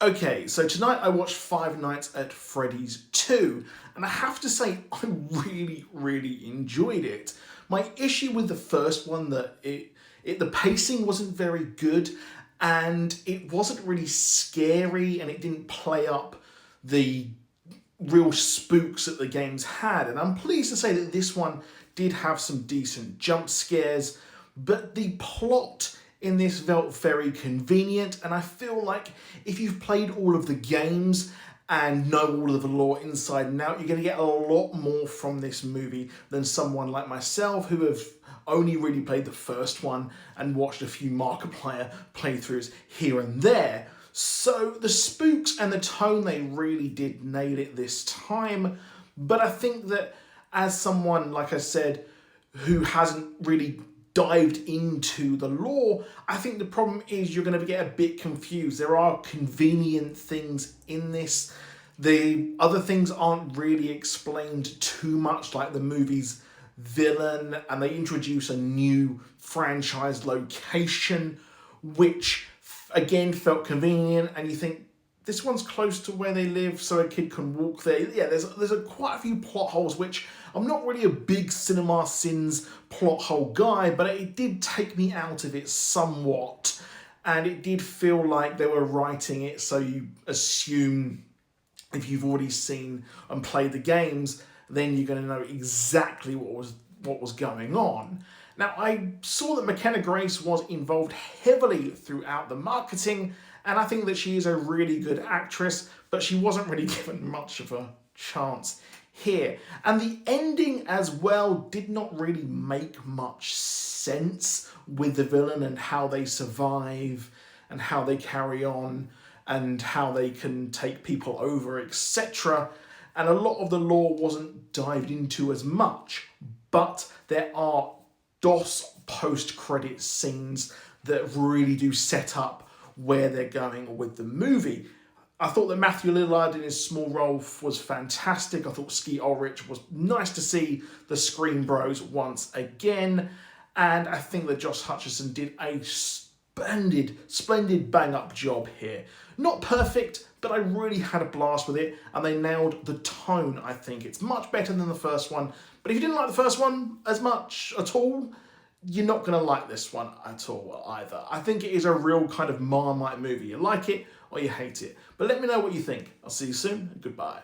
Okay, so tonight I watched Five Nights at Freddy's 2, and I have to say I really enjoyed it. My issue with the first one that the pacing wasn't very good, and it wasn't really scary, and it didn't play up the real spooks that the games had. And I'm pleased to say that this one did have some decent jump scares, but the plot in this felt very convenient, and I feel like if you've played all of the games and know all of the lore inside and out, you're going to get a lot more from this movie than someone like myself who have only really played the first one and watched a few Markiplier playthroughs here and there. So the spooks and the tone, they really did nail it this time, but I think that as someone, like I said, who hasn't really dived into the lore, I think the problem is you're going to get a bit confused. There are convenient things in this. The other things aren't really explained too much, like the movie's villain, and they introduce a new franchise location, which again felt convenient, and you think, this one's close to where they live, so a kid can walk there. Yeah, there's quite a few plot holes, which I'm not really a big Cinema Sins plot hole guy, but it did take me out of it somewhat. And it did feel like they were writing it so you assume if you've already seen and played the games, then you're going to know exactly what was going on. Now, I saw that McKenna Grace was involved heavily throughout the marketing, and I think that she is a really good actress, but she wasn't really given much of a chance here. And the ending as well did not really make much sense with the villain and how they survive and how they carry on and how they can take people over, etc. And a lot of the lore wasn't dived into as much, but there are DOS post-credit scenes that really do set up where they're going with the movie. I thought that Matthew Lillard in his small role was fantastic. I thought Skeet Ulrich was nice to see the Scream Bros once again. And I think that Josh Hutcherson did a splendid bang-up job here. Not perfect, but I really had a blast with it, and they nailed the tone, I think. It's much better than the first one, but if you didn't like the first one as much at all, you're not going to like this one at all either. I think it is a real kind of Marmite movie. You like it or you hate it. But let me know what you think. I'll see you soon, and goodbye.